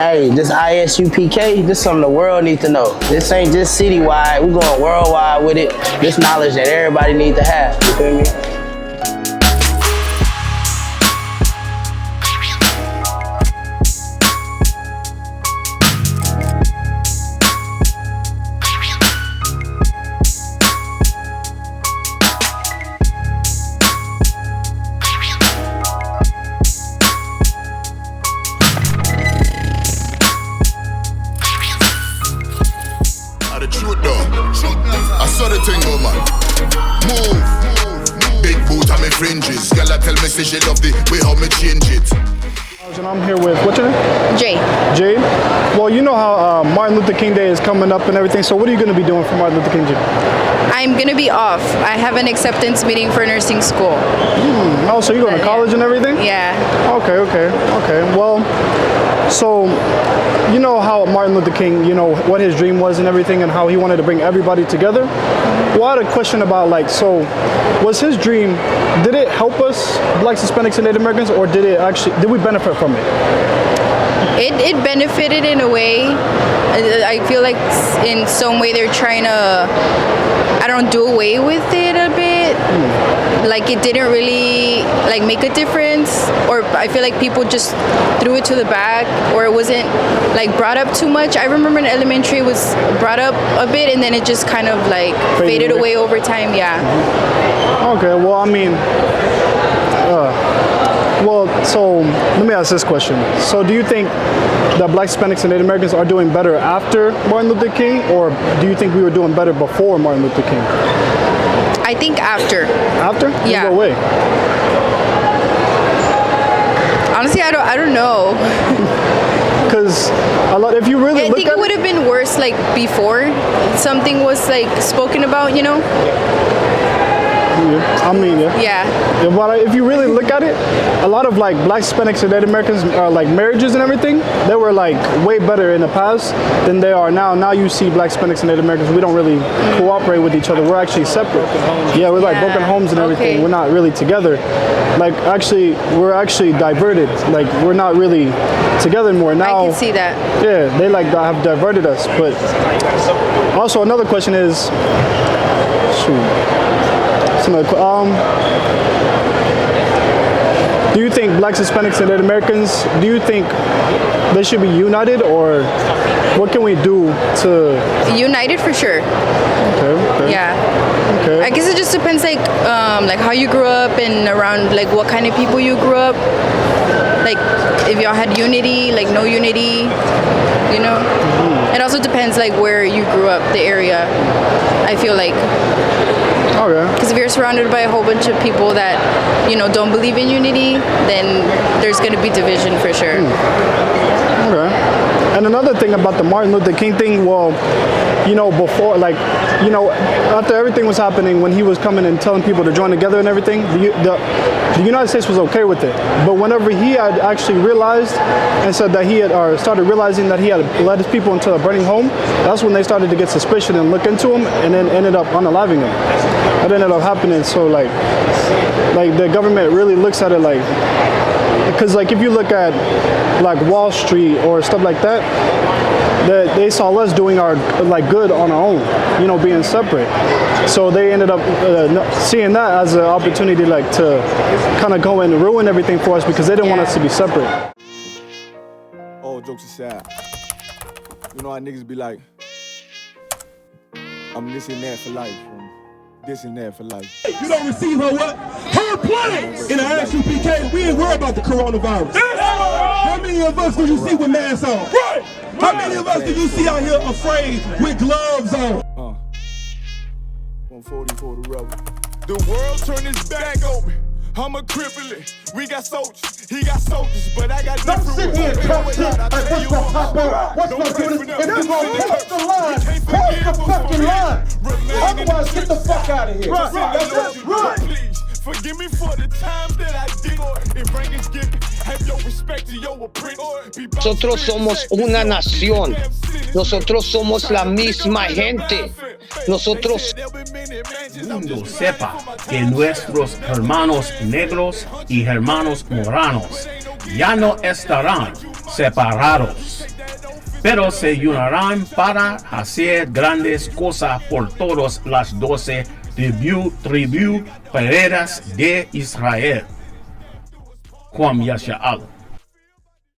Hey, this Isupk, this something the world needs to know. This ain't just citywide, we're going worldwide with it. This knowledge that everybody needs to have, you feel me? I saw the thing, oh man. Move. Big boot on me fringes. Girl, I tell me say she love the way how me change it. And I'm here with, what's your name? Jay. Jade. Well, you know how Martin Luther King Day is coming up and everything, so what are you going to be doing for Martin Luther King Day? I'm going to be off. I have an acceptance meeting for nursing school. Oh, so you're going to college and everything? Yeah. Okay. Well, so you know how Martin Luther King, you know, what his dream was and everything and how he wanted to bring everybody together? Well, I had a question about, like, so was his dream, did it help us, Blacks, Hispanics, and Native Americans, or did we benefit from it? It benefited in a way. I feel like in some way they're trying to, do away with it a bit. Like it didn't really make a difference, or I feel like people just threw it to the back, or it wasn't brought up too much. I remember in elementary it was brought up a bit and then it just kind of faded away over time. Yeah. Okay, well, I mean, so let me ask this question. So do you think that Blacks, Hispanics, and Native Americans are doing better after Martin Luther King, or do you think we were doing better before Martin Luther King? I think after. After? Yeah. In what way? Honestly, I don't know. Because if you really I think it would have been worse before something was spoken about, you know? I mean, yeah. But if you really look at it, a lot of Blacks, Hispanics, and Native Americans marriages and everything, they were way better in the past than they are now. Now you see Blacks, Hispanics, and Native Americans, we don't really cooperate with each other. We're actually separate. Yeah, we're broken homes and everything. Okay. We're not really together. We're actually diverted. We're not really together anymore now. I can see that. Yeah, they have diverted us. But also another question is, do you think Blacks, Hispanics, and Native Americans, do you think they should be united, or what can we do to... United for sure. Okay. Yeah. Okay. I guess it just depends how you grew up and around what kind of people you grew up. If y'all had unity, no unity, you know? Mm-hmm. It also depends where you grew up, the area, I feel like. Okay. Because if you're surrounded by a whole bunch of people that, don't believe in unity, then there's going to be division for sure. Okay. And another thing about the Martin Luther King thing, well, before, after everything was happening, when he was coming and telling people to join together and everything, the United States was okay with it. But whenever he had actually realized and said that started realizing that he had led his people into a burning home, that's when they started to get suspicion and look into him, and then ended up unaliving him. That ended up happening. So the government really looks at it because if you look at Wall Street or stuff like that, they saw us doing our good on our own, being separate. So they ended up seeing that as an opportunity to kind of go and ruin everything for us because they didn't want us to be separate. All jokes aside, you know how niggas be like, I'm this and that for life. This and that for life. You don't receive her what? Her planet! In the Isupk, we ain't worried about the coronavirus. How many of us do you see with masks on? Right! How many of us do you see out here afraid with gloves on? 140 for the rebel. The world turned its back on me. I'm a crippling. We got soldiers, he got soldiers, but I got different. Don't sit here and talk shit like what's gonna pop up, what's gonna do this. If you're gonna cross the line, cross the fucking line. Otherwise, get the fuck out of here. Right. Please, forgive me for the time that I did. If rank is given, have your respect to your apprentice. Nosotros somos una nación. Nosotros somos la misma gente. Nosotros... El mundo sepa que nuestros hermanos negros y hermanos moranos ya no estarán separados, pero se unirán para hacer grandes cosas por todas las 12 tribus peredas de Israel. Juan Yasha'al.